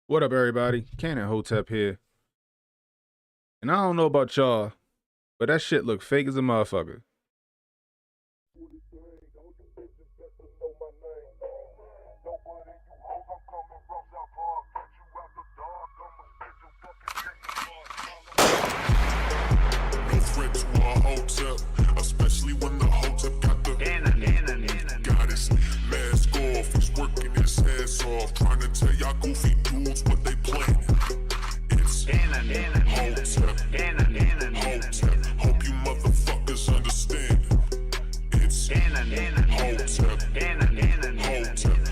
What up, everybody? Canon Hotep here. And I don't know about y'all, but that shit look fake as a motherfucker. No threat to our Hotep, especially when the Hotep got the goddess mask off. He's working his ass off, trying to tell y'all goofy dudes what they planning. It's Hotep, Hotep. Hope you motherfuckers understand. It's Hotep, Hotep.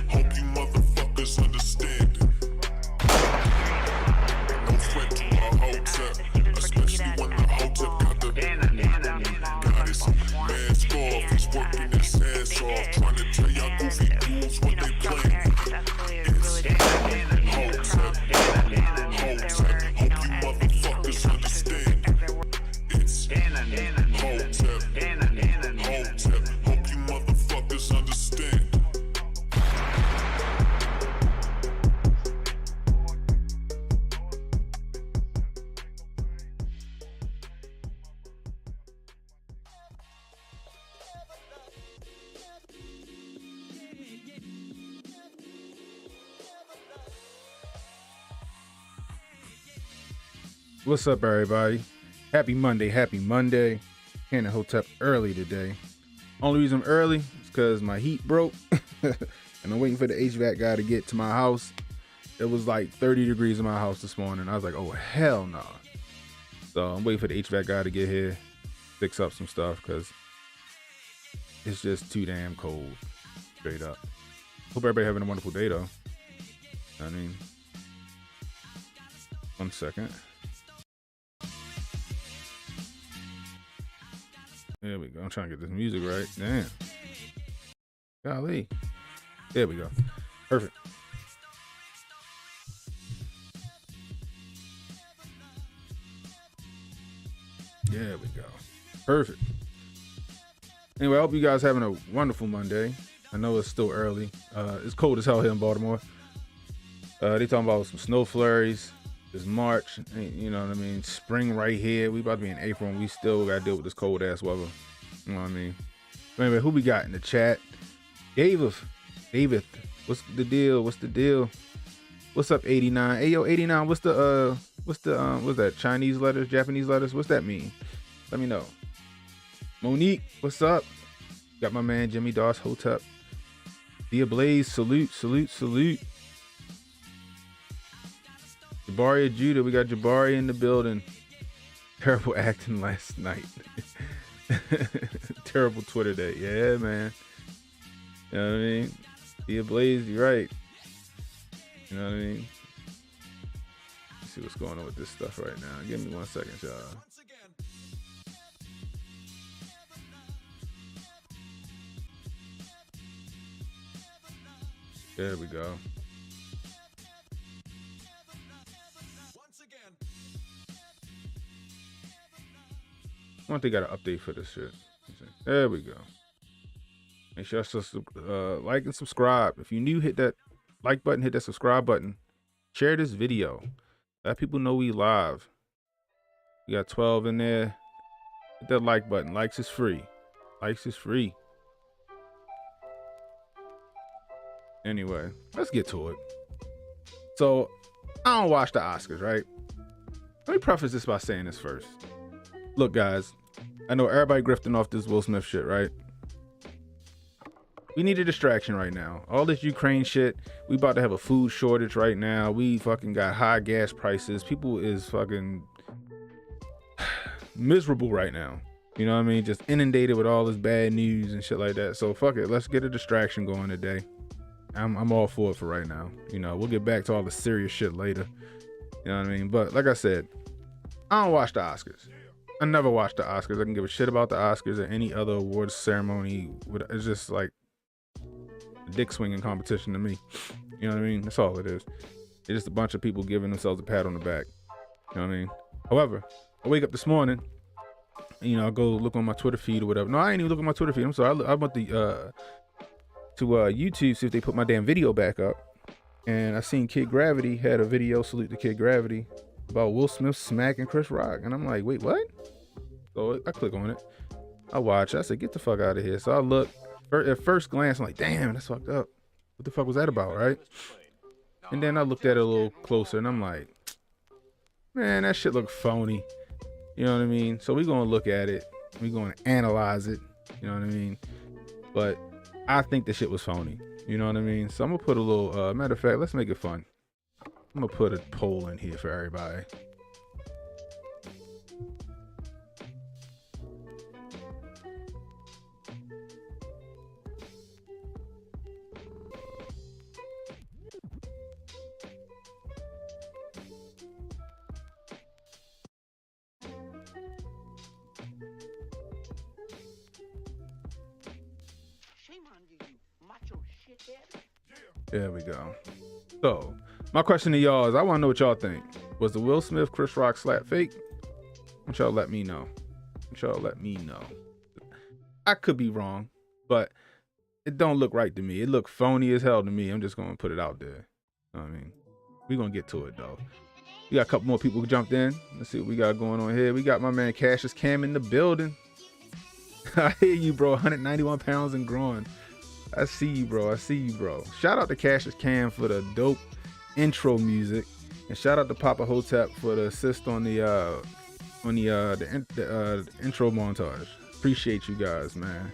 Hope you motherfuckers understand. No threat to our Hotep, especially when the Hotep got the goddess mask off. He's working his ass off, trying to tell y'all goofy dudes what they planning. It's Hotep, Hotep. Hope you motherfuckers understand. It's Hotep, Hotep. Hope you motherfuckers understand. What's up, everybody? Happy Monday, happy Monday. Canon Hotep early today. Only reason I'm early is because my heat broke and I'm waiting for the HVAC guy to get to my house. It was like 30 degrees in my house this morning. I was like, oh, hell no. So I'm waiting for the HVAC guy to get here, fix up some stuff because it's just too damn cold, straight up. Hope everybody having a wonderful day, though. I mean, 1 second. There we go. I'm trying to get this music right. Damn. Golly. There we go. Perfect. There we go. Perfect. Anyway, I hope you guys having a wonderful Monday. I know it's still early. It's cold as hell here in Baltimore. They talking about some snow flurries. It's March, you know what I mean? Spring right here. We about to be in April and we still got to deal with this cold ass weather. You know what I mean? Anyway, who we got in the chat? David, what's the deal? What's the deal? What's up, 89? Hey, yo, 89, what's that? Chinese letters, Japanese letters? What's that mean? Let me know. Monique, what's up? Got my man, Jimmy Doss, Hotep. Dia Blaze, salute. Jabari Judah, we got Jabari in the building. Terrible acting last night. Terrible Twitter day. Yeah, man. You know what I mean? Dia Blaze, you're right. You know what I mean? Let's see what's going on with this stuff right now. Give me 1 second, y'all. There we go. I want they got an update for this shit. There we go. Make sure to like and subscribe. If you're new, hit that like button, hit that subscribe button. Share this video. Let people know we live. We got 12 in there. Hit that like button. Likes is free. Likes is free. Anyway, let's get to it. So, I don't watch the Oscars, right? Let me preface this by saying this first. Look, guys, I know everybody grifting off this Will Smith shit, right? We need a distraction right now. All this Ukraine shit, we about to have a food shortage right now. We fucking got high gas prices. People is fucking miserable right now. You know what I mean? Just inundated with all this bad news and shit like that. So fuck it, let's get a distraction going today. I'm all for it for right now. You know, we'll get back to all the serious shit later. You know what I mean? But like I said, I don't watch the Oscars. I never watch the Oscars. I can give a shit about the Oscars or any other awards ceremony. It's just like a dick swinging competition to me. You know what I mean? That's all it is. It's just a bunch of people giving themselves a pat on the back. You know what I mean? However, I wake up this morning, you know, I go look on my Twitter feed or whatever. No, I ain't even look at my Twitter feed. I'm sorry. I went to YouTube, see if they put my damn video back up. And I seen Kid Gravity had a video, salute to Kid Gravity, about Will Smith smacking Chris Rock. And I'm like, wait, what? So I click on it. I watch. I said, get the fuck out of here. So I look. At first glance, I'm like, damn, that's fucked up. What the fuck was that about, right? And then I looked at it a little closer, and I'm like, man, that shit look phony. You know what I mean? So we're going to look at it. We're going to analyze it. You know what I mean? But I think the shit was phony. You know what I mean? So I'm going to put a little, matter of fact, let's make it fun. I'm going to put a poll in here for everybody. There we go. So, my question to y'all is, I want to know what y'all think. Was the Will Smith Chris Rock slap fake? What y'all let me know. I could be wrong, but it don't look right to me. It looked phony as hell to me. I'm just going to put it out there. You know what I mean? We're going to get to it, though. We got a couple more people who jumped in. Let's see what we got going on here. We got my man Cassius Cam in the building. I hear you, bro. 191 pounds and growing. I see you, bro. Shout out to Cassius Cam for the dope intro music, and shout out to Papa Hotep for the assist on the intro montage. Appreciate you guys, man.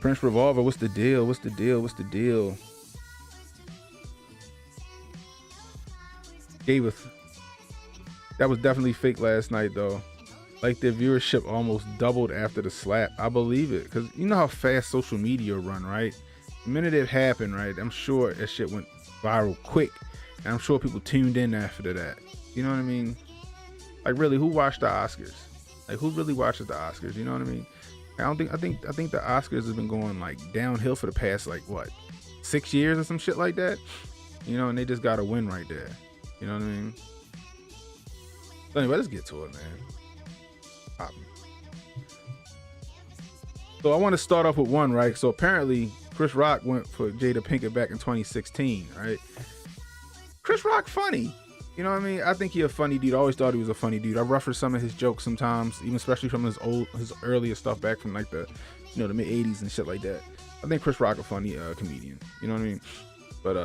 Prince Revolver, what's the deal? That was definitely fake last night, though. Like, their viewership almost doubled after the slap. I believe it, because you know how fast social media run, right? The minute it happened, right, I'm sure that shit went viral quick. And I'm sure people tuned in after that. You know what I mean? Like, really, who watched the Oscars? Like, who really watches the Oscars? You know what I mean? I think the Oscars have been going, like, downhill for the past, like, what, 6 years or some shit like that? You know, and they just got a win right there. You know what I mean? So anyway, let's get to it, man. So I want to start off with one, right? So apparently Chris Rock went for Jada Pinkett back in 2016, right? Chris Rock funny. You know what I mean? I think he a funny dude. I always thought he was a funny dude. I reference some of his jokes sometimes, even especially from his earlier stuff back from like the mid 80s and shit like that. I think Chris Rock a funny comedian. You know what I mean? But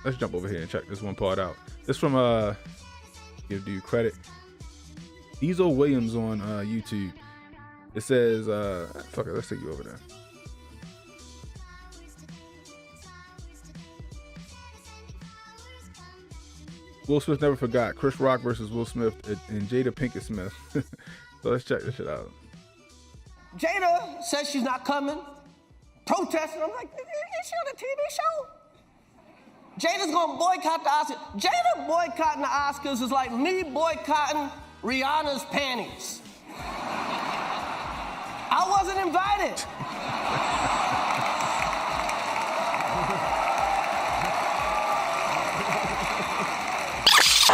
let's jump over here and check this one part out. This from give dude credit. Diesel Williams on YouTube. It says, fuck it, let's take you over there. Will Smith never forgot. Chris Rock versus Will Smith and Jada Pinkett Smith. So let's check this shit out. Jada says she's not coming, protesting. I'm like, is she on a TV show? Jada's gonna boycott the Oscars. Jada boycotting the Oscars is like me boycotting Rihanna's panties. I wasn't invited.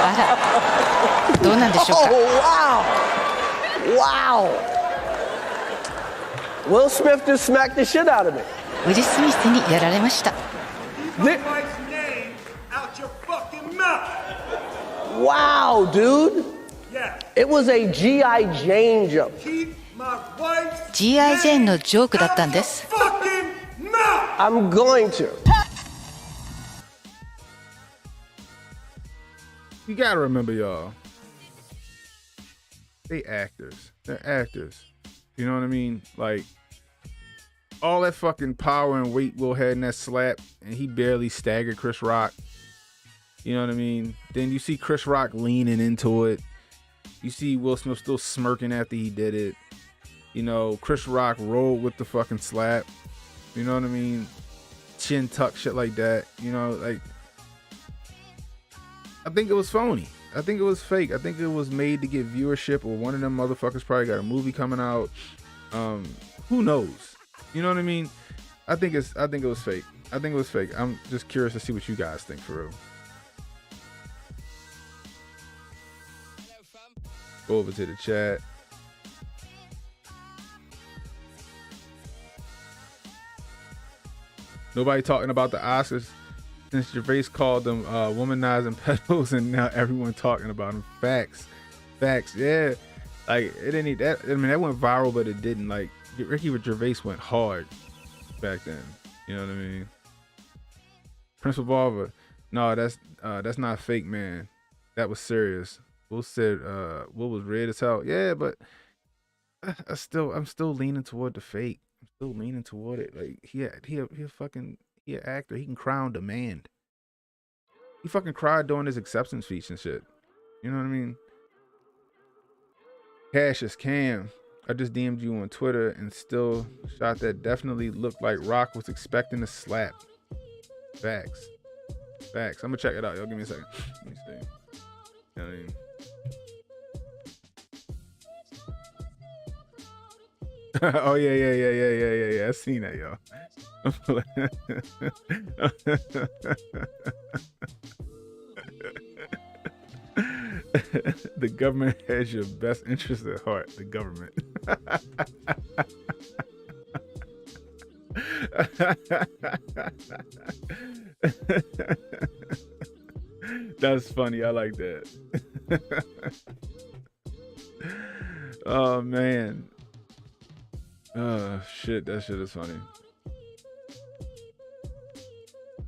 あら、どうなんでしょうか。Oh, wow. Will Smith just smacked the shit out of me. ウィル・スミスにやられました。 Wow, dude. It was a G.I. Jane joke. G.I. Jane のジョークだったんです。 I'm going to. You gotta remember, y'all. They're actors. You know what I mean? Like, all that fucking power and weight Will had in that slap, and he barely staggered Chris Rock. You know what I mean? Then you see Chris Rock leaning into it. You see Will Smith still smirking after he did it. You know, Chris Rock rolled with the fucking slap. You know what I mean? Chin tuck, shit like that. You know, like, I think it was phony. I think it was fake. I think it was made to get viewership, or one of them motherfuckers probably got a movie coming out. Who knows? You know what I mean? I think it was fake. I'm just curious to see what you guys think, for real. Go over to the chat. Nobody talking about the Oscars since Gervais called them womanizing pedos, and now everyone talking about them. Facts. Yeah, like it didn't need that. I mean, that went viral, but it didn't. Like Ricky Gervais went hard back then. You know what I mean? Prince Revolver. No, that's not fake, man. That was serious. Will said Will was red as hell. Yeah, but I'm still leaning toward the fake. I'm still leaning toward it. Like he an actor. He can cry on demand. He fucking cried during his acceptance speech and shit. You know what I mean? Cassius Cam. I just DM'd you on Twitter and still shot that definitely looked like Rock was expecting a slap. Facts. I'm gonna check it out. Y'all give me a second. Let me see. You know what I mean? Oh yeah. I seen that, y'all. The government has your best interest at heart. The government. That's funny. I like that. Oh man. Oh shit, that shit is funny.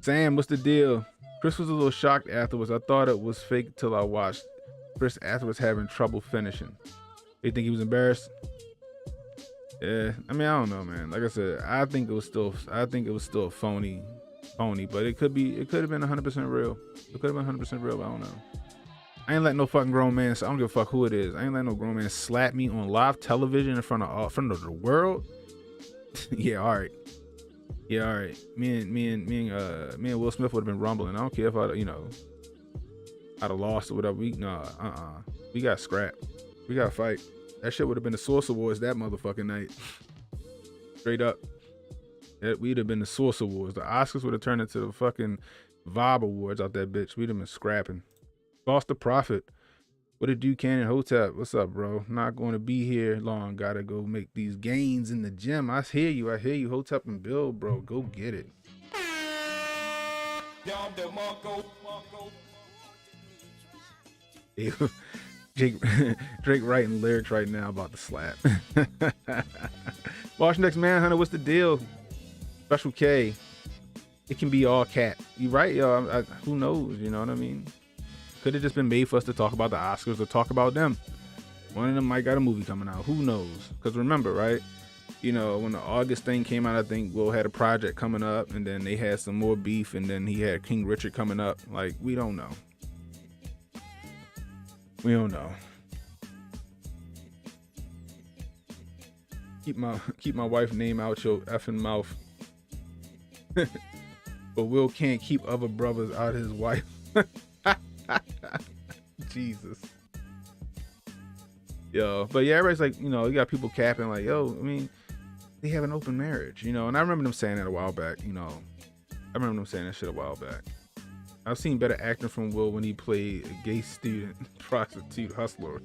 Sam, what's the deal? Chris was a little shocked afterwards. I thought it was fake till I watched. Chris afterwards having trouble finishing. You think he was embarrassed? Yeah, I mean, I don't know, man. Like I said, I think it was still a phony, but it could have been 100% real. It could have been 100% real, but I don't know. I ain't letting no fucking grown man, I don't give a fuck who it is. I ain't letting no grown man slap me on live television in front of the world. Yeah, all right. Me and Will Smith would have been rumbling. I don't care if I'd have lost or whatever. We got scrapped. We got to fight. That shit would have been the Source Awards that motherfucking night. Straight up. We'd have been the Source Awards. The Oscars would have turned into the fucking Vibe Awards out that bitch. We'd have been scrapping. Lost the Prophet. What did Ducan and Hotep? What's up, bro? Not going to be here long. Gotta go make these gains in the gym. I hear you. Hotep and Bill, bro. Go get it. Drake writing lyrics right now about the slap. Watch Next Manhunter. What's the deal? Special K. It can be all cat. You right, yo. Who knows? You know what I mean? Could have just been made for us to talk about the Oscars or talk about them. One of them might got a movie coming out. Who knows? Because remember, right? When the August thing came out, I think Will had a project coming up, and then they had some more beef, and then he had King Richard coming up. Like, we don't know. Keep my wife's name out your effing mouth. But Will can't keep other brothers out of his wife. Jesus. Yo, but yeah, everybody's like, you got people capping like, yo, I mean, they have an open marriage, and I remember them saying that a while back, I remember them saying that shit a while back. I've seen better acting from Will when he played a gay student, prostitute, hustler.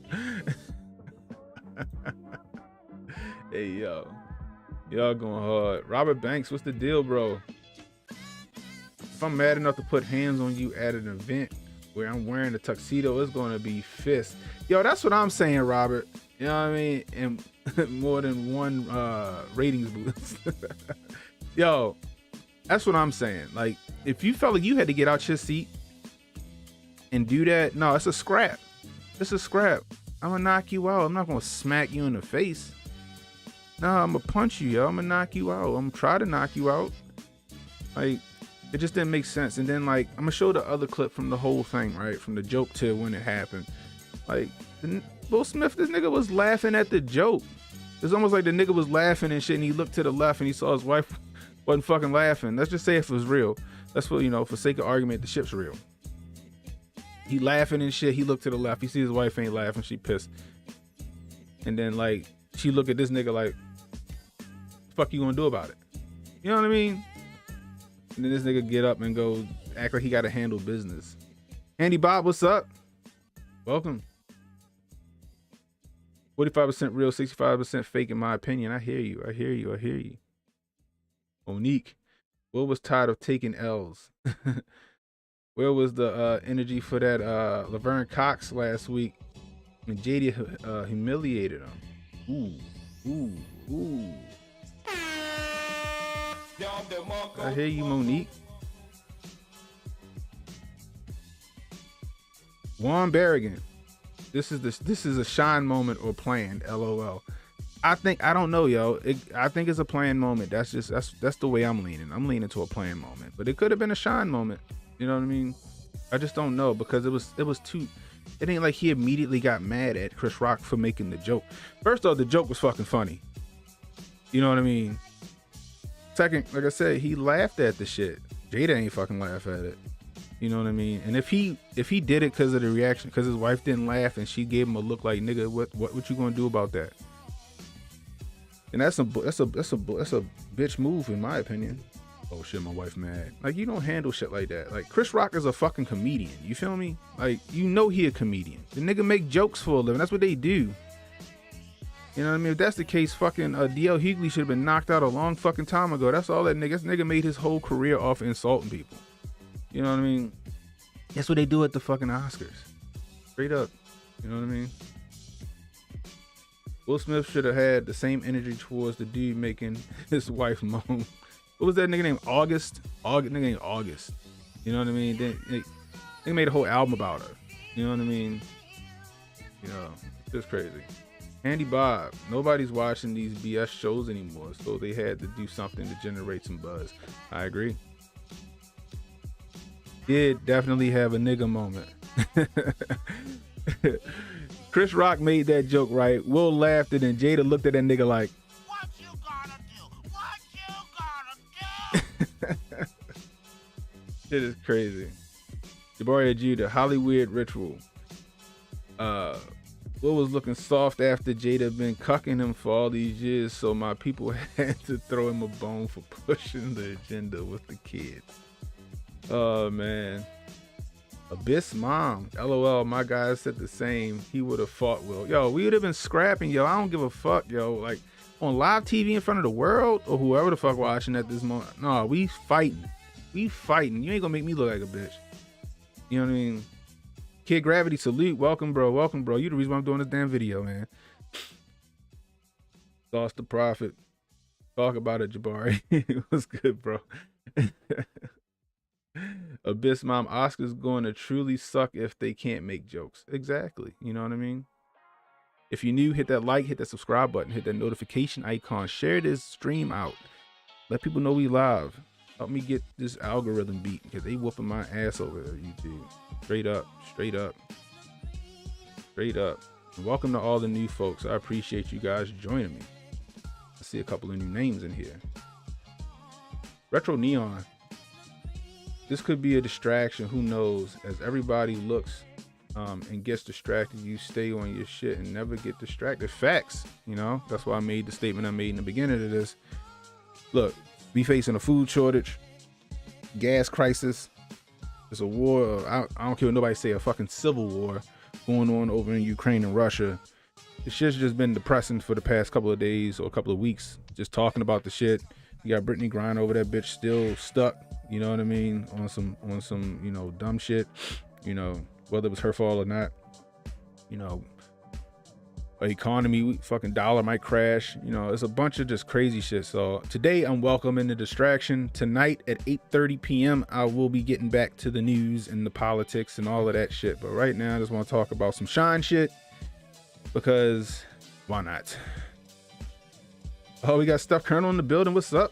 Hey, yo. Y'all going hard. Robert Banks, what's the deal, bro? If I'm mad enough to put hands on you at an event where I'm wearing a tuxedo, it's going to be fist. Yo, that's what I'm saying, Robert. You know what I mean? And more than one ratings boost. Yo, that's what I'm saying. Like, if you felt like you had to get out your seat and do that, no, it's a scrap. It's a scrap. I'm going to knock you out. I'm not going to smack you in the face. No, I'm going to punch you, yo. I'm going to knock you out. I'm going to try to knock you out. Like, it just didn't make sense. And then, like, I'm going to show the other clip from the whole thing, right? From the joke to when it happened. Like, Will Smith, this nigga was laughing at the joke. It's almost like the nigga was laughing and shit, and he looked to the left and he saw his wife wasn't fucking laughing. Let's just say if it was real. That's what, for sake of argument, the shit's real. He laughing and shit. He looked to the left. He sees his wife ain't laughing. She pissed. And then, like, she look at this nigga like, the fuck you gonna do about it? You know what I mean? And then this nigga get up and go act like he got to handle business. Andy Bob, what's up? Welcome. 45% real, 65% fake in my opinion. I hear you. Monique. Will was tired of taking L's. Where was the energy for that Laverne Cox last week when JD humiliated him? Ooh. I hear you, Monique. Juan Berrigan. This is a shine moment or planned. LOL. I don't know, yo. I think it's a planned moment. That's the way I'm leaning. I'm leaning to a planned moment, but it could have been a shine moment. You know what I mean? I just don't know because it was too. It ain't like he immediately got mad at Chris Rock for making the joke. First off, the joke was fucking funny. You know what I mean? Second, like I said, he laughed at the shit. Jada ain't fucking laugh at it. You know what I mean? And if he did it because of the reaction, because his wife didn't laugh and she gave him a look like, nigga, what you gonna do about that? And that's a bitch move in my opinion. Oh shit, my wife mad. Like, you don't handle shit like that. Like, Chris Rock is a fucking comedian. You feel me? Like, you know he a comedian. The nigga make jokes for a living. That's what they do. You know what I mean? If that's the case, fucking D.L. Hughley should have been knocked out a long fucking time ago. That's all that nigga. This nigga made his whole career off insulting people. You know what I mean? That's what they do at the fucking Oscars. Straight up. You know what I mean? Will Smith should have had the same energy towards the dude making his wife moan. What was that nigga named August? Nigga named August. You know what I mean? They made a whole album about her. You know what I mean? You know, it's just crazy. Andy Bob, nobody's watching these BS shows anymore, so they had to do something to generate some buzz. I agree. Did definitely have a nigga moment. Chris Rock made that joke, right? Will laughed and then Jada looked at that nigga like, what you gonna do? What you gonna do? Shit is crazy. Jabari Judah, Hollywood ritual. Will was looking soft after Jada been cucking him for all these years, so my people had to throw him a bone for pushing the agenda with the kids. Oh man. Abyss mom, LOL, my guy said the same. He would have fought Will. Yo, we would have been scrapping, yo. I don't give a fuck, yo. Like, on live TV in front of the world or whoever the fuck watching at this moment. No, we fighting. You ain't gonna make me look like a bitch. You know what I mean? Kid Gravity, salute. Welcome, bro. You the reason why I'm doing this damn video, man. Sauce the Prophet. Talk about it, Jabari. It was good, bro. Abyss Mom, Oscar's going to truly suck if they can't make jokes. Exactly. You know what I mean? If you're new, hit that like, hit that subscribe button, hit that notification icon, share this stream out. Let people know we live. Help me get this algorithm beat because they whooping my ass over there, YouTube. Straight up. And welcome to all the new folks. I appreciate you guys joining me. I see a couple of new names in here. Retro Neon. This could be a distraction, who knows? As everybody looks and gets distracted, you stay on your shit and never get distracted. Facts, you know? That's why I made the statement I made in the beginning of this. Look, we facing a food shortage, gas crisis. There's a war. I don't care what nobody say, a fucking civil war going on over in Ukraine and Russia. The shit's just been depressing for the past couple of days or a couple of weeks. Just talking about the shit. You got Brittany Griner over that bitch still stuck. You know what I mean? On some, you know, dumb shit. You know, whether it was her fault or not. You know, economy, fucking dollar might crash. You know, it's a bunch of just crazy shit. So today I'm welcoming the distraction. Tonight at 8:30 p.m. I will be getting back to the news and the politics and all of that shit. But right now I just want to talk about some shine shit because why not? Oh, we got Steph Colonel in the building. What's up?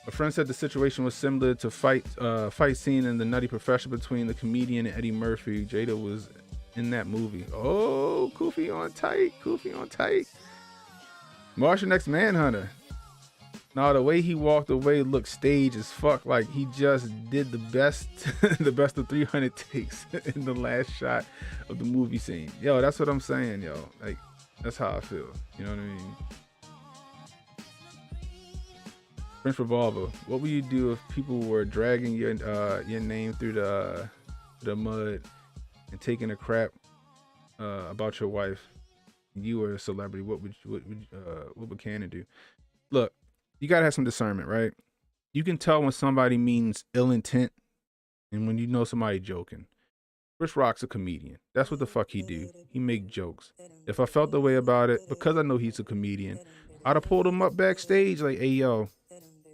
A friend said the situation was similar to fight scene in The Nutty Professor between the comedian and Eddie Murphy. Jada was in that movie. Oh, Koofy on tight. Martian X Manhunter. Now the way he walked away looked staged as fuck, like he just did the best of 300 takes in the last shot of the movie scene. Yo, that's what I'm saying, yo. Like, that's how I feel. You know what I mean? Prince Revolver, what would you do if people were dragging your name through the mud and taking a crap about your wife? You were a celebrity. What would Cannon do? look, you gotta have some discernment, right? You can tell when somebody means ill intent and when you know somebody joking. Chris Rock's a comedian. That's what the fuck he do. He make jokes. If I felt the way about it, because I know he's a comedian, I'd have pulled him up backstage like, hey, yo,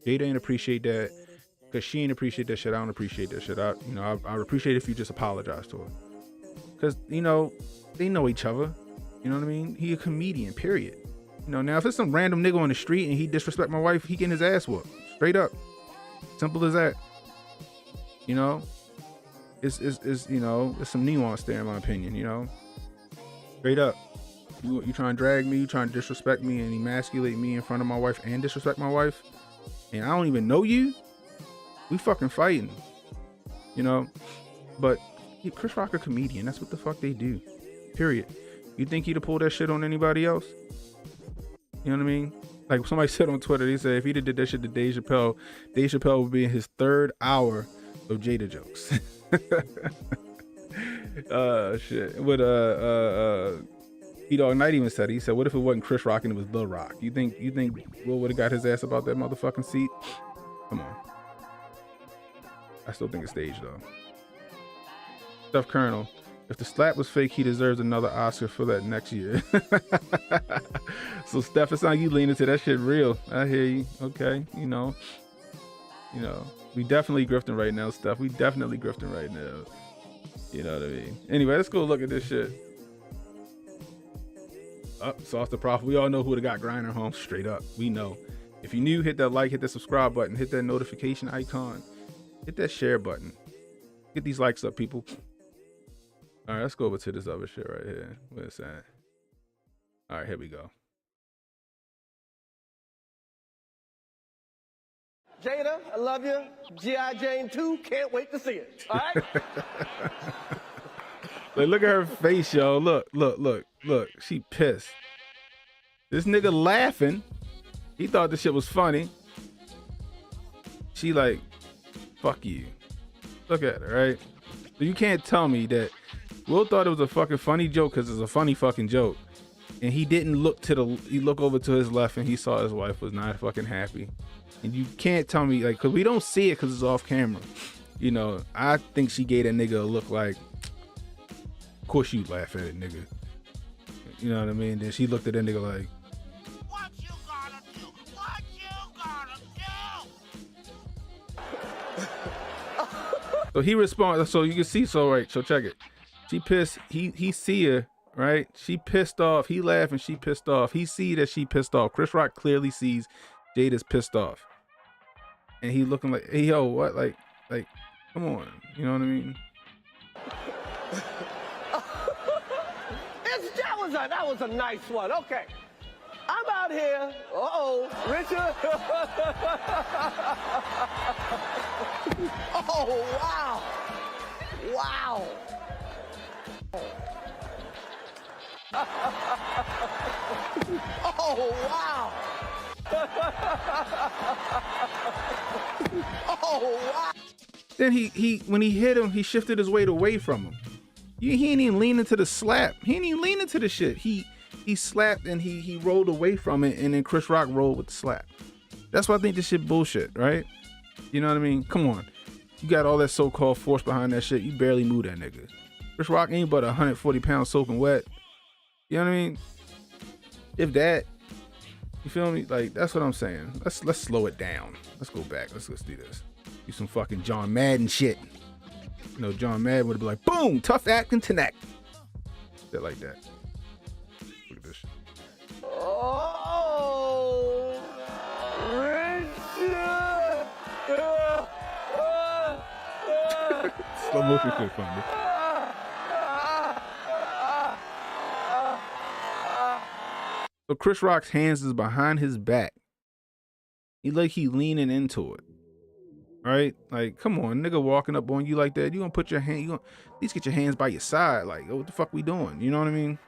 Jada ain't appreciate that. Because she ain't appreciate that shit. I don't appreciate that shit. I would appreciate if you just apologize to her. Because, they know each other. You know what I mean? He a comedian, period. Now if it's some random nigga on the street and he disrespect my wife, he getting his ass whooped. Straight up. Simple as that. It's there's some nuance there in my opinion, Straight up. You trying to drag me, you trying to disrespect me and emasculate me in front of my wife and disrespect my wife, and I don't even know you, we fucking fighting. But Chris Rock a comedian, that's what the fuck they do. Period. You think he'd have pulled that shit on anybody else? You know what I mean? Like somebody said on Twitter, they said if he'd have did that shit to Dave Chappelle would be in his 3rd hour of Jada jokes. Shit. With Dog Knight even said, he said, what if it wasn't Chris Rock and it was The Rock? You think Will would have got his ass about that motherfucking seat? Come on. I still think it's staged though. Steph Colonel, if the slap was fake, he deserves another Oscar for that next year. So Steph, it's not you leaning to that shit real. I hear you. Okay. We definitely grifting right now, Steph. We definitely grifting right now. You know what I mean? Anyway, let's go look at this shit. Sauce the Prophet. We all know who would have got Griner home. Straight up. We know. If you're new, hit that like, hit that subscribe button, hit that notification icon, hit that share button. Get these likes up, people. All right, let's go over to this other shit right here. Where's that? All right, here we go. Jada, I love you. G.I. Jane 2, can't wait to see it. All right? Like, look at her face, yo. Look. She pissed. This nigga laughing. He thought this shit was funny. She like, fuck you. Look at her, right? So you can't tell me that Will thought it was a fucking funny joke because it's a funny fucking joke. And he didn't look he looked over to his left and he saw his wife was not fucking happy. And you can't tell me, like, because we don't see it because it's off camera. I think she gave that nigga a look like, of course you laugh at it, nigga. You know what I mean? Then she looked at that nigga like, what you gonna do? What you gonna do? So he responds, so you can see, so check it. She pissed, he see her, right? She pissed off, he laughing, she pissed off. He see that she pissed off. Chris Rock clearly sees Jada's pissed off. And he looking like, hey, yo, what? Like, come on. You know what I mean? That was a nice one. Okay. I'm out here. Richard. Oh, wow. Wow. Oh, wow. Oh, wow. Then he when he hit him, he shifted his weight away from him. He ain't even lean into the slap. He ain't even lean into the shit. He slapped and he rolled away from it, and then Chris Rock rolled with the slap. That's why I think this shit bullshit, right? You know what I mean? Come on. You got all that so-called force behind that shit. You barely move that nigga. Chris Rock ain't but 140 pounds soaking wet. You know what I mean? If that, you feel me? Like, that's what I'm saying. Let's slow it down. Let's go back. Let's do this. Do some fucking John Madden shit. John Madden would be like, boom, tough acting connect. Shit like that. Look at this shit. Oh, Richard. Slow motion shit funny. So Chris Rock's hands is behind his back. He leaning into it. Right? Like, come on, nigga walking up on you like that. You gonna put your hand, you gonna at least get your hands by your side. Like, what the fuck we doing? You know what I mean?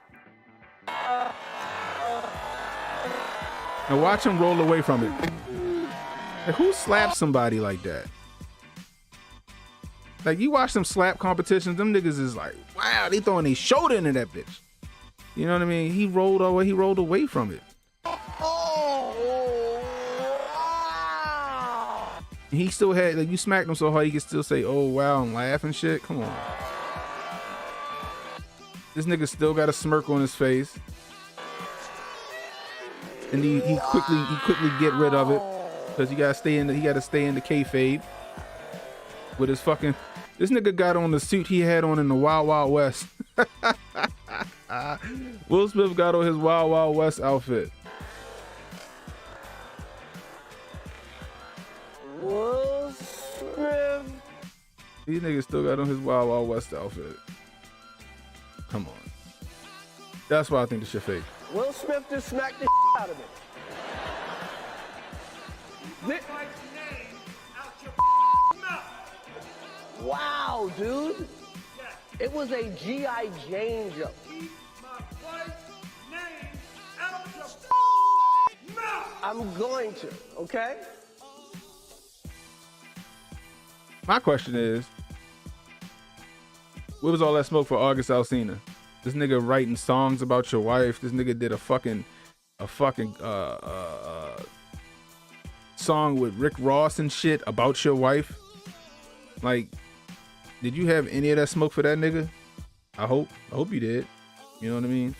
And watch him roll away from it. Like, who slaps somebody like that? Like, you watch them slap competitions, them niggas is like, wow, they throwing their shoulder into that bitch. You know what I mean? He rolled away from it. Oh, He still had, like, you smacked him so hard he could still say, oh, wow, and laugh and shit. Come on. This nigga still got a smirk on his face. And he quickly get rid of it. Because he gotta stay in the kayfabe. With his fucking, this nigga got on the suit he had on in the Wild Wild West. Will Smith got on his Wild Wild West outfit. Will Smith. These niggas still got on his Wild Wild West outfit. Come on. That's why I think this shit fake. Will Smith just smacked the out of me. Wow, dude. It was a G.I. Jane joke. Keep my wife's name out your mouth. I'm going to, okay? My question is, what was all that smoke for August Alsina? This nigga writing songs about your wife. This nigga did a fucking song with Rick Ross and shit about your wife. Like, did you have any of that smoke for that nigga? I hope you did. You know what I mean?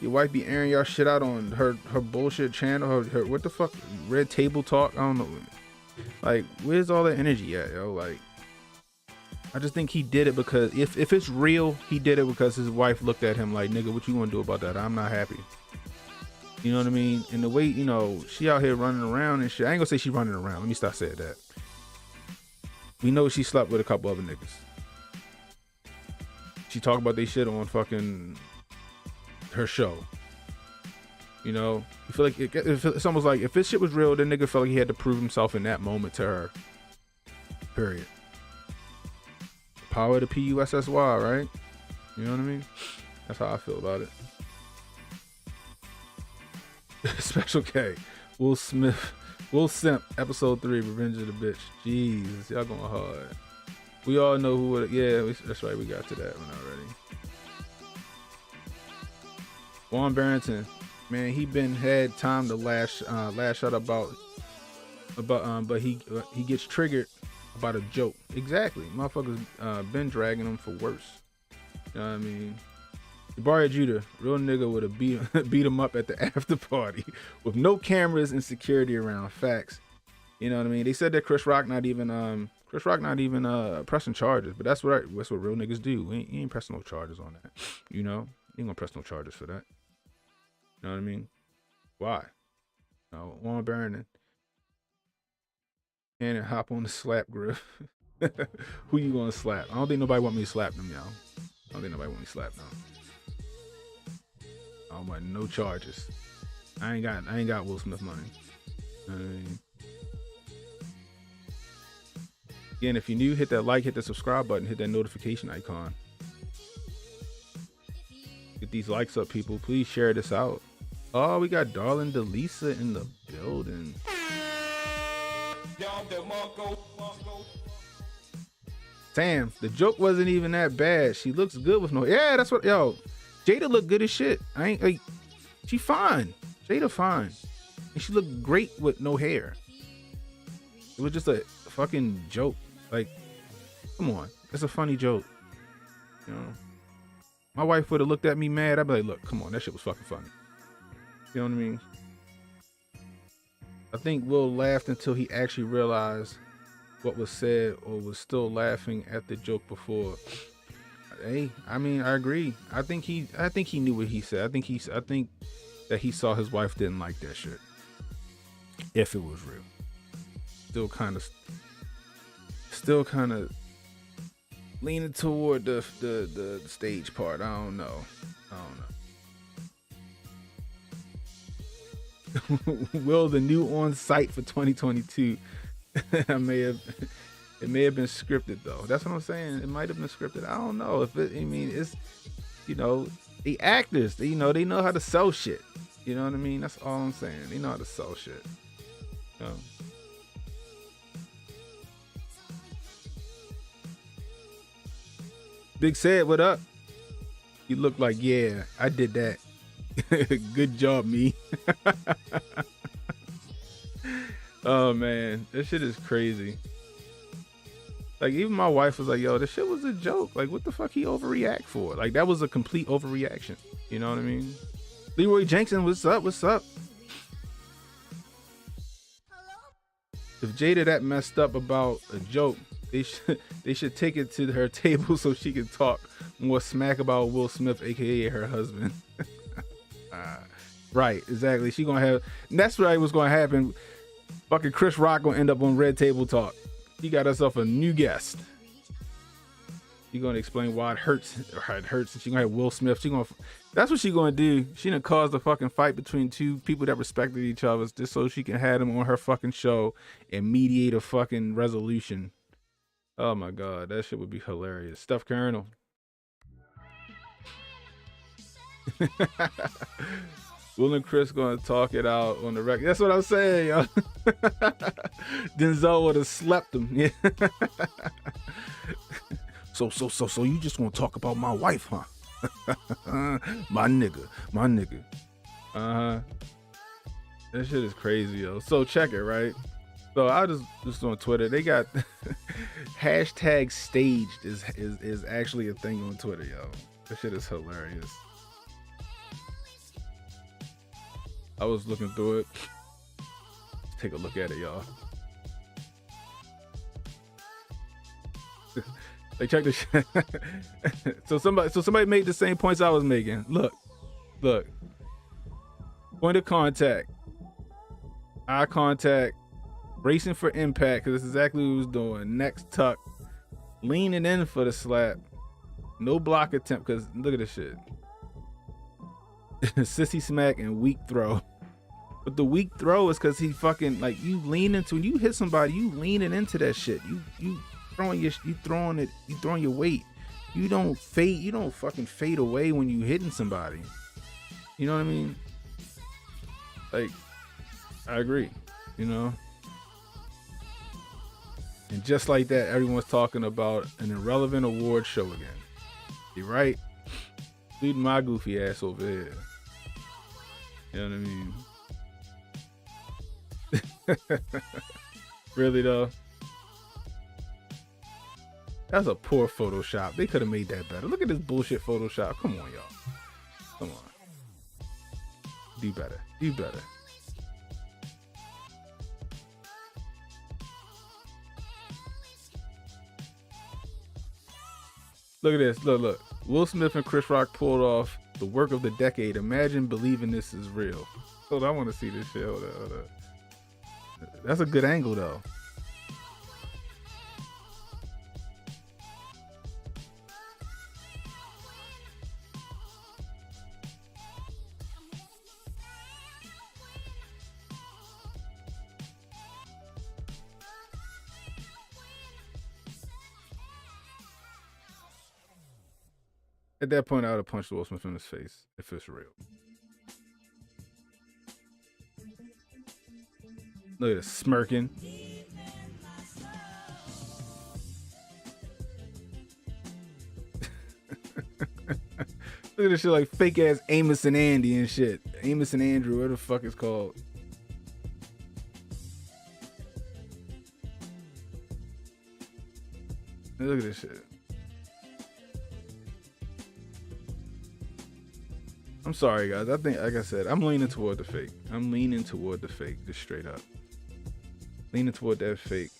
Your wife be airing y'all shit out on her bullshit channel, her what the fuck, Red Table Talk. I don't know. Like, where's all that energy at, yo? Like, I just think he did it because if it's real, he did it because his wife looked at him like, nigga, what you gonna do about that? I'm not happy. You know what I mean? And the way, you know, she out here running around and shit. I ain't gonna say she running around. Let me stop saying that. We know she slept with a couple other niggas. She talked about they shit on fucking her show. You know, you feel like it's almost like if this shit was real, then nigga felt like he had to prove himself in that moment to her. Period. Power to PUSSY, right? You know what I mean? That's how I feel about it. Special K. Will Simp, episode 3, Revenge of the Bitch. Jeez, y'all going hard. We all know who would. Yeah, that's right. We got to that one already. Juan Barrington, man, he had time to lash out about, but he gets triggered about a joke. Exactly, motherfuckers been dragging him for worse. You know what I mean? Jabari Judah, real nigga would have beat him up at the after party with no cameras and security around. Facts. You know what I mean? They said that Chris Rock not even pressing charges, but that's what real niggas do. He ain't pressing no charges on that. You know, he ain't gonna press no charges for that. You know what I mean? Why? No, Juan Barrington and hop on the slap grip. Who you gonna slap? I don't think nobody want me to slap them, y'all. I don't think nobody want me to slap them. I don't want no charges. I ain't got Will Smith money. You know what I mean? Again, if you're new, hit that like, hit the subscribe button, hit that notification icon. Get these likes up, people. Please share this out. Oh, we got Darling Delisa in the building. Damn, the joke wasn't even that bad. She looks good with no. Yeah, that's what. Yo, Jada look good as shit. I ain't like. She fine. Jada fine, and she looked great with no hair. It was just a fucking joke. Like, come on, it's a funny joke. You know, my wife would have looked at me mad. I'd be like, look, come on, that shit was fucking funny. You know what I mean? I think Will laughed until he actually realized what was said, or was still laughing at the joke before. Hey, I mean, I agree. I think he knew what he said. I think that he saw his wife didn't like that shit. If it was real. Still kind of leaning toward the stage part. I don't know. Will, the new on site for 2022. It may have been scripted though. That's what I'm saying. It might have been scripted. I don't know if it. I mean, it's, you know, the actors. They know how to sell shit. You know what I mean? That's all I'm saying. They know how to sell shit. Big Said, what up? You look like, yeah, I did that. Good job, me. Oh man, this shit is crazy. Like even my wife was like, "Yo, this shit was a joke. Like, what the fuck he overreact for? Like that was a complete overreaction." You know what I mean? Leroy Jenkins, what's up? What's up? If Jada that messed up about a joke, they should take it to her table so she can talk more smack about Will Smith, aka her husband. Right, exactly. She gonna have. And that's right. What's gonna happen? Fucking Chris Rock gonna end up on Red Table Talk. He got herself a new guest. She gonna explain why it hurts. It hurts. She gonna have Will Smith. That's what she gonna do. She gonna cause the fucking fight between two people that respected each other just so she can have them on her fucking show and mediate a fucking resolution. Oh my god, that shit would be hilarious. Steph Colonel. Will and Chris gonna talk it out on the record. That's what I'm saying, yo. Denzel would have slept him. Yeah. So you just want to talk about my wife, huh? my nigga. That shit is crazy, yo. So check it, right? So I just on Twitter, they got hashtag staged is actually a thing on Twitter, yo. That shit is hilarious. I was looking through it. Let's take a look at it, y'all. Like check this shit. So somebody made the same points I was making. Look. Point of contact. Eye contact. Bracing for impact, because that's exactly what he was doing. Next tuck. Leaning in for the slap. No block attempt, because look at this shit. Sissy smack and weak throw. But the weak throw is because he fucking, like, you lean into, when you hit somebody, you leaning into that shit. You throwing your weight. You don't fucking fade away when you hitting somebody. You know what I mean? Like, I agree, you know? And just like that, everyone's talking about an irrelevant award show again. You right? Leading my goofy ass over here. You know what I mean? Really though? That's a poor Photoshop. They could have made that better. Look at this bullshit Photoshop. Come on, y'all. Come on. Do better. Look at this. Look. Will Smith and Chris Rock pulled off the work of the decade. Imagine believing this is real. Hold on, I want to see this shit. Hold up. That's a good angle, though. At that point, I would have punched Will Smith in his face if it's real. Look at this smirking. Look at this shit like fake ass Amos and Andy and shit. Amos and Andrew, whatever the fuck it's called. Look at this shit. I'm sorry, guys. I think, like I said, I'm leaning toward the fake. Just straight up. Leaning toward that fake.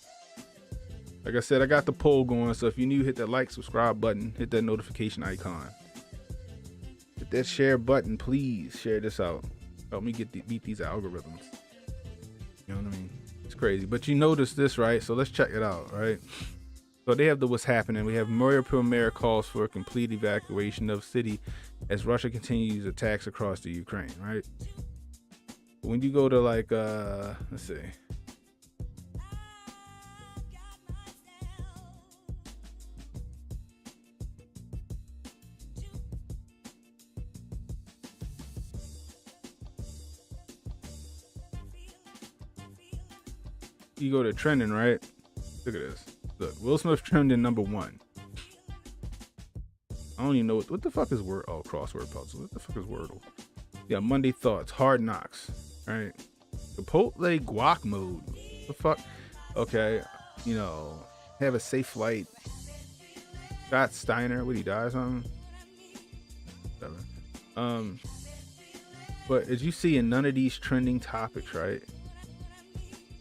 Like I said, I got the poll going, so if you're new, hit that like, subscribe button, hit that notification icon. Hit that share button, please. Share this out. Help me beat these algorithms. You know what I mean? It's crazy. But you notice this, right? So let's check it out, right? So they have what's happening. We have Mariupol mayor calls for a complete evacuation of city as Russia continues attacks across the Ukraine, right? When you go to like, let's see. You go to trending, right? Look at this. Look, Will Smith trending #1. I don't even know what the fuck is Word. Oh, crossword puzzle. What the fuck is Wordle? Yeah, Monday Thoughts, Hard Knocks. All right, Chipotle guac mode. The fuck? Okay, have a safe flight. Scott Steiner, would he die or something? Whatever. But as you see in none of these trending topics, right?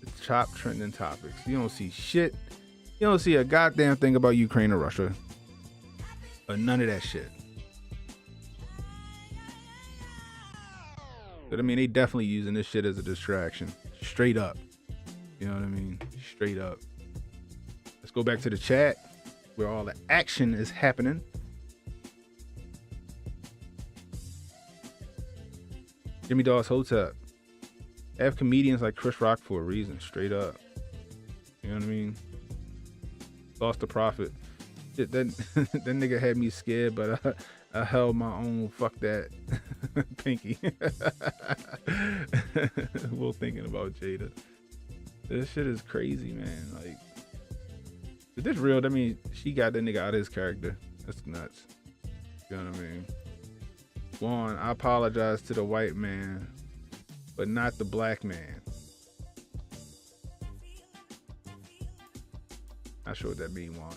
The top trending topics. You don't see shit. You don't see a goddamn thing about Ukraine or Russia. Or none of that shit. But I mean, they definitely using this shit as a distraction. Straight up. You know what I mean? Straight up. Let's go back to the chat where all the action is happening. Jimmy Dawes Hotep. Have comedians like Chris Rock for a reason. Straight up. You know what I mean? Lost the profit. Shit, that nigga had me scared, but I held my own. Fuck that. Pinky. We're thinking about Jada. This shit is crazy, man. Like, is this real? I mean, she got that nigga out of his character. That's nuts. You know what I mean? Juan, I apologize to the white man, but not the black man. Not sure what that mean, Juan.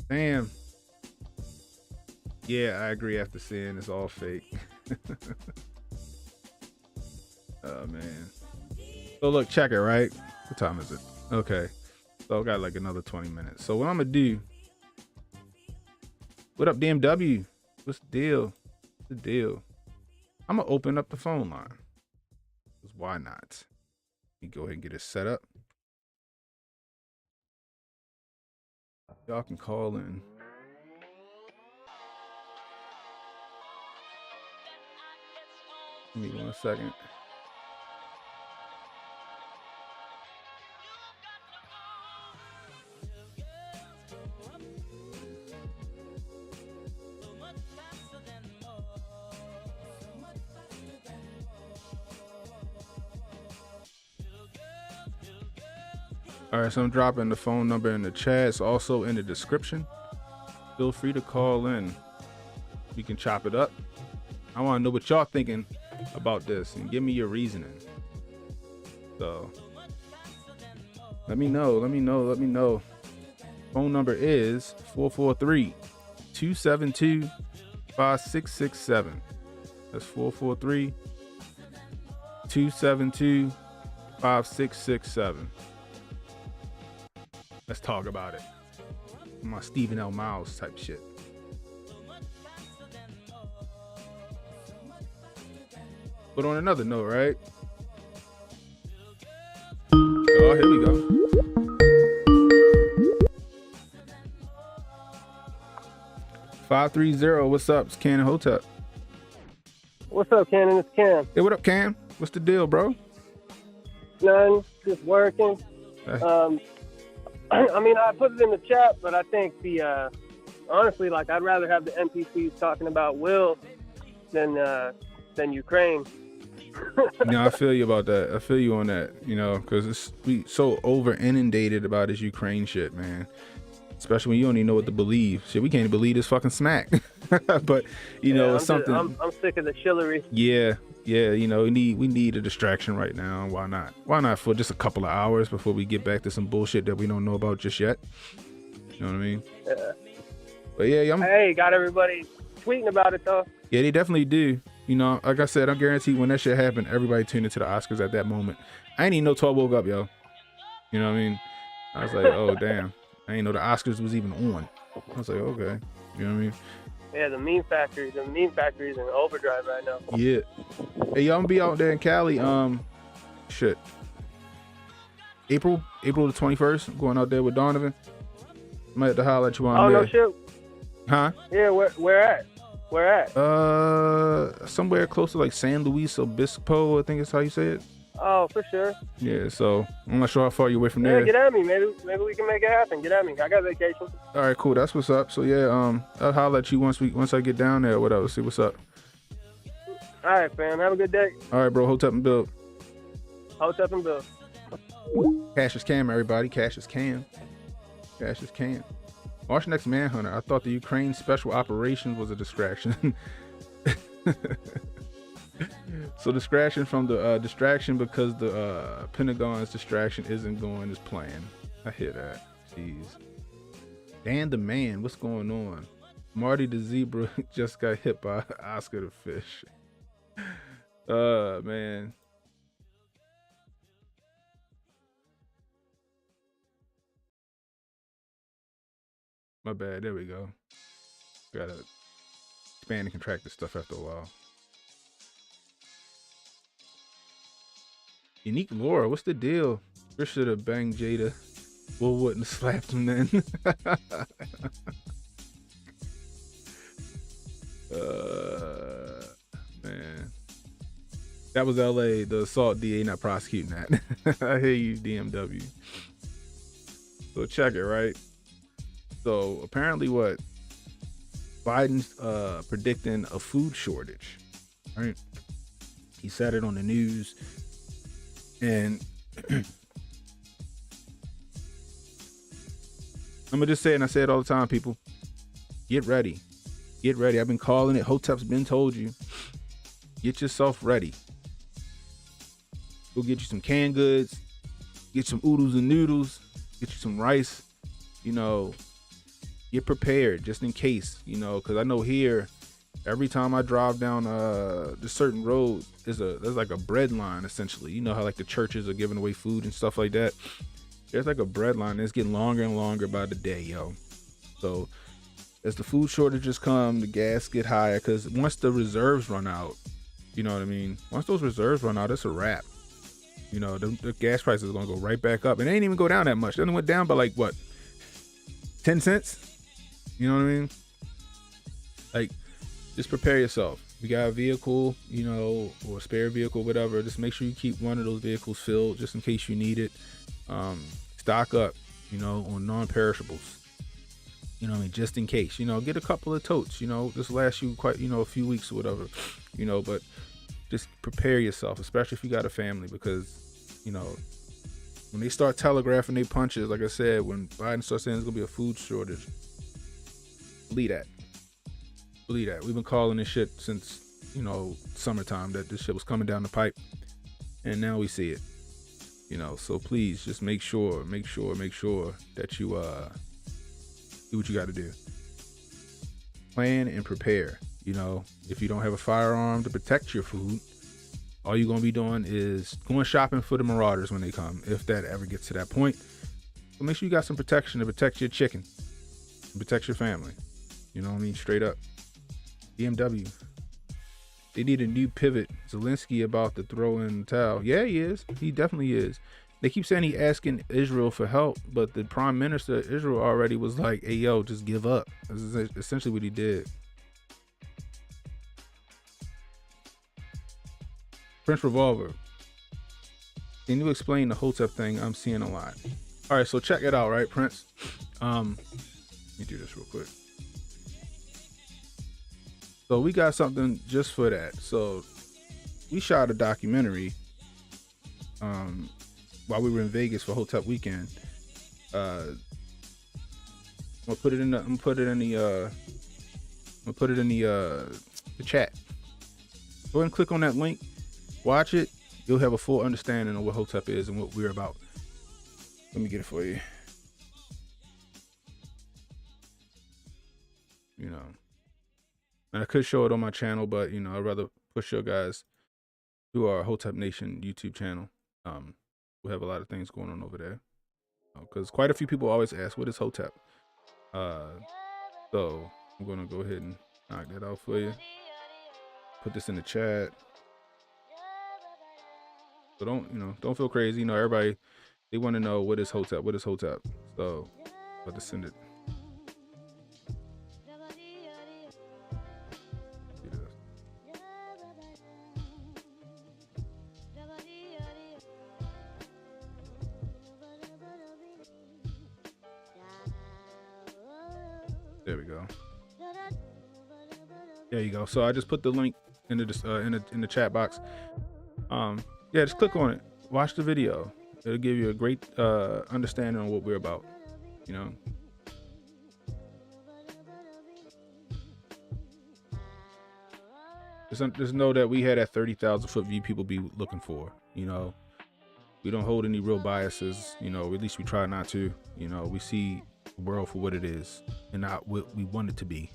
Damn. Yeah, I agree after seeing it's all fake. Oh, man. So look, check it, right? What time is it? Okay. So I got like another 20 minutes. So what I'm going to do. What up, DMW? What's the deal? What's the deal? I'm going to open up the phone line. Because why not? Let me go ahead and get it set up. Y'all can call in. Give me 1 second. All right, so I'm dropping the phone number in the chat. It's also in the description. Feel free to call in. We can chop it up. I want to know what y'all thinking about this and give me your reasoning. So let me know. Phone number is 443-272-5667. That's 443-272-5667. Let's talk about it. My Stephen L. Miles type shit. But on another note, right? Oh, here we go. $530. What's up? It's Cannon Hotep. What's up, Cannon? It's Cam. Hey, what up, Cam? What's the deal, bro? None. Just working. Hey. I mean, I put it in the chat, but I think honestly, like, I'd rather have the NPCs talking about Will than Ukraine. No, I feel you about that. I feel you on that, because we so over inundated about this Ukraine shit, man. Especially when you don't even know what to believe. Shit, we can't even believe this fucking smack. But, it's something. I'm sick of the shillery. Yeah, we need a distraction right now. Why not? Why not for just a couple of hours before we get back to some bullshit that we don't know about just yet? You know what I mean? Yeah. But yeah, Hey, got everybody tweeting about it though. Yeah, they definitely do. Like I said, I'm guaranteed when that shit happened, everybody tuned into the Oscars at that moment. I ain't even know 12 woke up, yo. You know what I mean? I was like, oh damn. I didn't know the Oscars was even on. I was like, okay. You know what I mean? Yeah, the meme factory's in overdrive right now. Yeah. Hey, y'all gonna be out there in Cali. Shit. April the 21st. I'm going out there with Donovan. Might have to holler at you on there. Oh no shit. Huh? Yeah, where at? Where at? Somewhere close to like San Luis Obispo, I think is how you say it. Oh, for sure. Yeah, so I'm not sure how far you're away from Yeah, there. get at me. Maybe we can make it happen. Get at me. I got vacation. All right, cool. That's what's up. So yeah, I'll holler at you once I get down there or whatever. See what's up. All right, fam. Have a good day. All right, bro. Hotep and Bill. Hotep and Bill. Cassius Cam, everybody. Cassius Cam. Cassius Cam. Watch Next Manhunter. I thought the Ukraine Special Operations was a distraction. So distraction from the distraction because the Pentagon's distraction isn't going as planned. I hear that. Jeez. Dan the man, what's going on? Marty the zebra just got hit by Oscar the fish. Man. My bad. There we go. Gotta expand and contract this stuff after a while. Unique Laura, what's the deal? Chris should have banged Jada. Will wouldn't have slapped him then. Man. That was LA, the assault DA not prosecuting that. I hear you, DMW. So check it, right? So apparently what? Biden's predicting a food shortage, right? He said it on the news. And I'm gonna just say it, and I say it all the time, people. Get ready. Get ready. I've been calling it. Hotep's been told you. Get yourself ready. Go get you some canned goods. Get some oodles and noodles. Get you some rice. You know, get prepared just in case, you know, because I know here, every time I drive down the certain road, there's like a bread line, essentially. You know how like the churches are giving away food and stuff like that. There's like a bread line that's getting longer and longer by the day, yo. So as the food shortages come, the gas get higher, because once the reserves run out, you know what I mean? Once those reserves run out, it's a wrap. You know, the gas prices are going to go right back up. And they ain't even go down that much. It only went down by like, what, 10 cents? You know what I mean? Like, just prepare yourself. If you got a vehicle, you know, or a spare vehicle, whatever, just make sure you keep one of those vehicles filled just in case you need it. Stock up, you know, on non-perishables. You know what I mean? Just in case, you know, get a couple of totes, you know, this lasts you quite, you know, a few weeks or whatever, you know, but just prepare yourself, especially if you got a family, because, you know, when they start telegraphing their punches, like I said, when Biden starts saying there's going to be a food shortage, believe that. Believe that. We've been calling this shit since, you know, summertime, that this shit was coming down the pipe, and now we see it, you know. So please just make sure that you do what you got to do. Plan and prepare. You know, if you don't have a firearm to protect your food, all you're going to be doing is going shopping for the marauders when they come, if that ever gets to that point. So make sure you got some protection to protect your chicken and protect your family. You know what I mean? Straight up. BMW. They need a new pivot. Zelensky about to throw in the towel. Yeah, he is. He definitely is. They keep saying he asking Israel for help, but the prime minister of Israel already was like, hey, yo, just give up. This is essentially what he did. Prince Revolver. Can you explain the Hotep thing? I'm seeing a lot. All right, so check it out, right, Prince? Let me do this real quick. So we got something just for that. So we shot a documentary while we were in Vegas for Hotep weekend. I'm gonna put it in the chat. Go ahead and click on that link. Watch it. You'll have a full understanding of what Hotep is and what we're about. Let me get it for you. You know, and I could show it on my channel, but you know, I'd rather push you guys to our Hotep Nation YouTube channel. We have a lot of things going on over there, because quite a few people always ask, what is Hotep? So I'm gonna go ahead and knock that out for you. Put this in the chat. So don't feel crazy. You know, everybody, they want to know what is Hotep. What is Hotep? So I'll just send it. There we go. There you go. So I just put the link in the chat box. Yeah, just click on it. Watch the video. It'll give you a great understanding on what we're about. You know. Just know that we had that 30,000 foot view people be looking for. You know, we don't hold any real biases. You know, at least we try not to. You know, we see the world for what it is and not what we want it to be.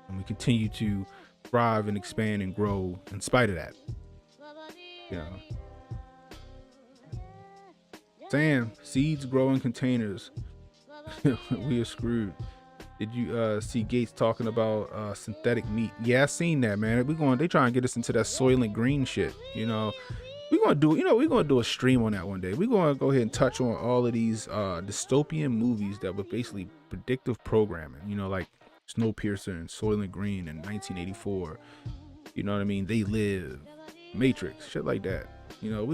And we continue to thrive and expand and grow in spite of that. You know, Sam, seeds grow in containers. We are screwed. Did you see Gates talking about synthetic meat? Yeah, I seen that, man. They try and get us into that Soylent Green shit. You know, we're gonna do a stream on that one day. We're gonna go ahead and touch on all of these dystopian movies that were basically predictive programming. You know, like Snowpiercer and Soylent Green in 1984. You know what I mean? They Live, Matrix, shit like that. You know,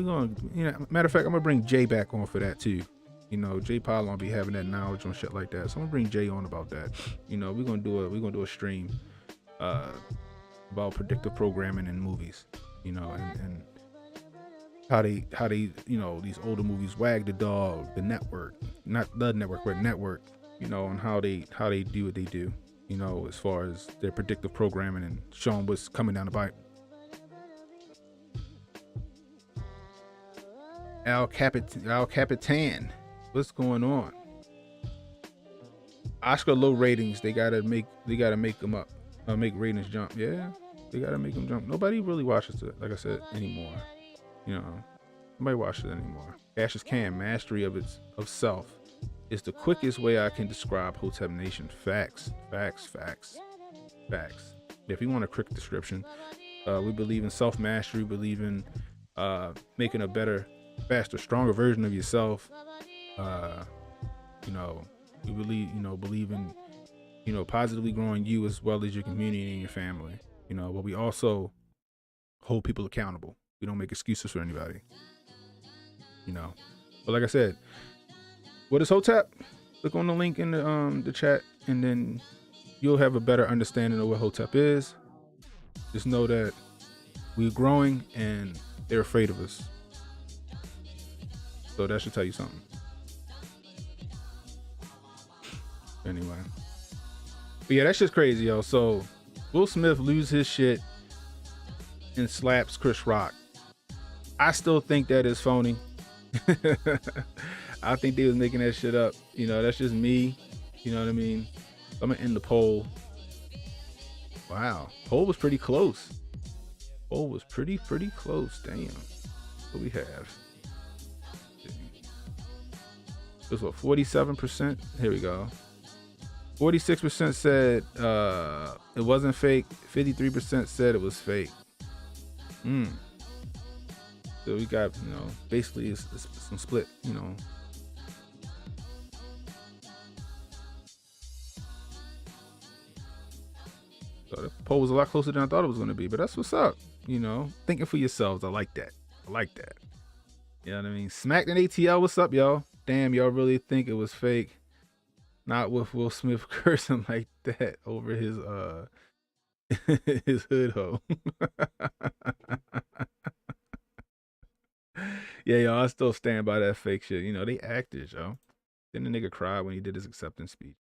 matter of fact, I'm gonna bring Jay back on for that too. You know, Jay Powell gonna be having that knowledge on shit like that. So I'm gonna bring Jay on about that. You know, we're gonna do a stream about predictive programming in movies. You know, and how they you know, these older movies, Wag the Dog, The Network, not The Network, but Network. You know, and how they do what they do. You know, as far as their predictive programming and showing what's coming down the pipe. Al Capitan. What's going on? Oscar low ratings. They gotta make them up. Make ratings jump. Yeah, they gotta make them jump. Nobody really watches it, like I said, anymore. You know, nobody watches it anymore. Cassius Cam, mastery of self is the quickest way I can describe Hotep Nation. Facts. If you want a quick description, we believe in self mastery. Believe in making a better, faster, stronger version of yourself. You know, we believe in, you know, positively growing you as well as your community and your family. You know, but we also hold people accountable. We don't make excuses for anybody. You know, but like I said, what is Hotep? Click on the link in the chat, and then you'll have a better understanding of what Hotep is. Just know that we're growing, and they're afraid of us. So that should tell you something. Anyway. But yeah, that shit's crazy, yo. So Will Smith lose his shit and slaps Chris Rock. I still think that is phony. I think they was making that shit up. You know, that's just me. You know what I mean? I'm gonna end the poll. Wow. Poll was pretty close. Poll was pretty close. Damn. What we have? It was what, 47%? Here we go. 46% said it wasn't fake. 53% said it was fake. So we got, you know, basically it's some split, you know. So the poll was a lot closer than I thought it was going to be, but that's what's up. You know, thinking for yourselves. I like that. You know what I mean? Smacked in ATL. What's up, y'all? Damn, y'all really think it was fake? Not with Will Smith cursing like that over his his hood hoe. Yeah, y'all, I still stand by that fake shit. You know, they actors, yo. Then the nigga cried when he did his acceptance speech.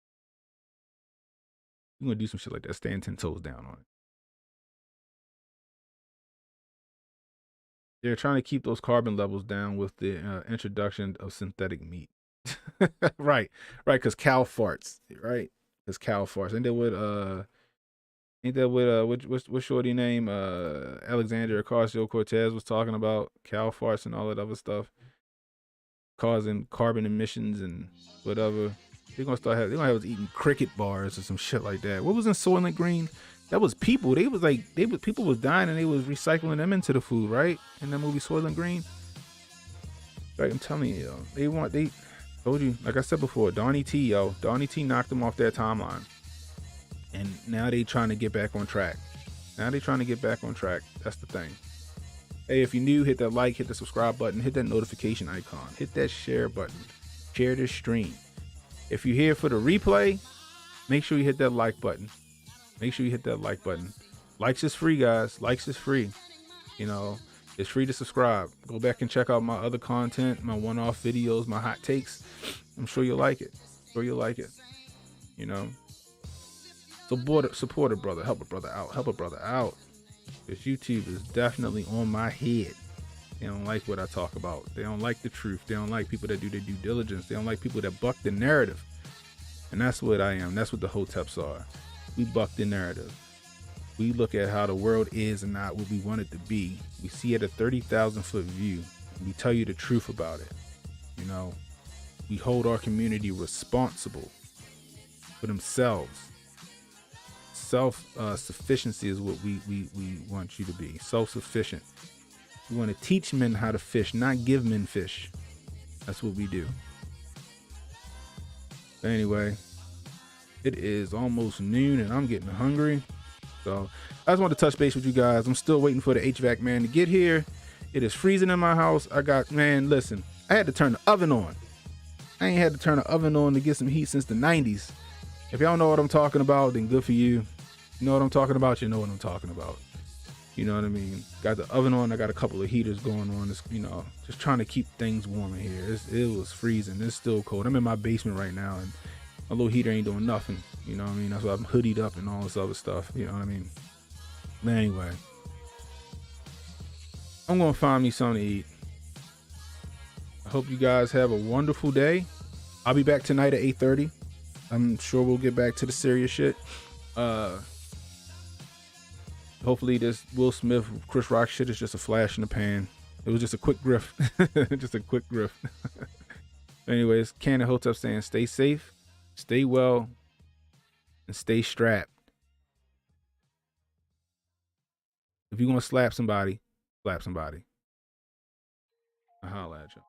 You gonna do some shit like that? Stand 10 toes down on it. They're trying to keep those carbon levels down with the introduction of synthetic meat. right, because cow farts, right? Because cow farts. Ain't that what what's shorty name? Alexander Ocasio-Cortez was talking about cow farts and all that other stuff, causing carbon emissions and whatever. They're gonna have us eating cricket bars or some shit like that. What was in Soylent Green? That was people. People was dying and they was recycling them into the food, right? In that movie Soylent Green. Right, I'm telling you, yo. They told you, like I said before, Donnie T knocked them off their timeline. And now they trying to get back on track. That's the thing. Hey, if you're new, hit that like, hit the subscribe button, hit that notification icon, hit that share button, share this stream. If you're here for the replay, make sure you hit that like button. Likes is free, guys. Likes is free. You know, it's free to subscribe. Go back and check out my other content, my one-off videos, my hot takes. I'm sure you'll like it. You know. Support a brother. Help a brother out. Help a brother out. Because YouTube is definitely on my head. They don't like what I talk about. They don't like the truth. They don't like people that do their due diligence. They don't like people that buck the narrative. And that's what I am. That's what the Hoteps are. We buck the narrative. We look at how the world is and not what we want it to be. We see it at a 30,000 foot view. And we tell you the truth about it. You know, we hold our community responsible for themselves. Self-sufficiency is what we want you to be. Self-sufficient. We want to teach men how to fish, not give men fish. That's what we do. But anyway, it is almost noon and I'm getting hungry. So I just want to touch base with you guys. I'm still waiting for the HVAC man to get here. It is freezing in my house. Listen, I had to turn the oven on. I ain't had to turn the oven on to get some heat since the 90s. If y'all know what I'm talking about, then good for you. You know what I'm talking about? You know what I'm talking about. You know what I mean? Got the oven on. I got a couple of heaters going on. It's, you know, just trying to keep things warm in here. It was freezing. It's still cold. I'm in my basement right now, and my little heater ain't doing nothing. You know what I mean? That's why I'm hoodied up and all this other stuff. You know what I mean? But anyway, I'm going to find me something to eat. I hope you guys have a wonderful day. I'll be back tonight at 8:30. I'm sure we'll get back to the serious shit. Hopefully this Will Smith, Chris Rock shit is just a flash in the pan. It was just a quick grift. Just a quick grift. Anyways, Ken and Hotep saying stay safe, stay well, and stay strapped. If you're going to slap somebody, slap somebody. I'll holla at you.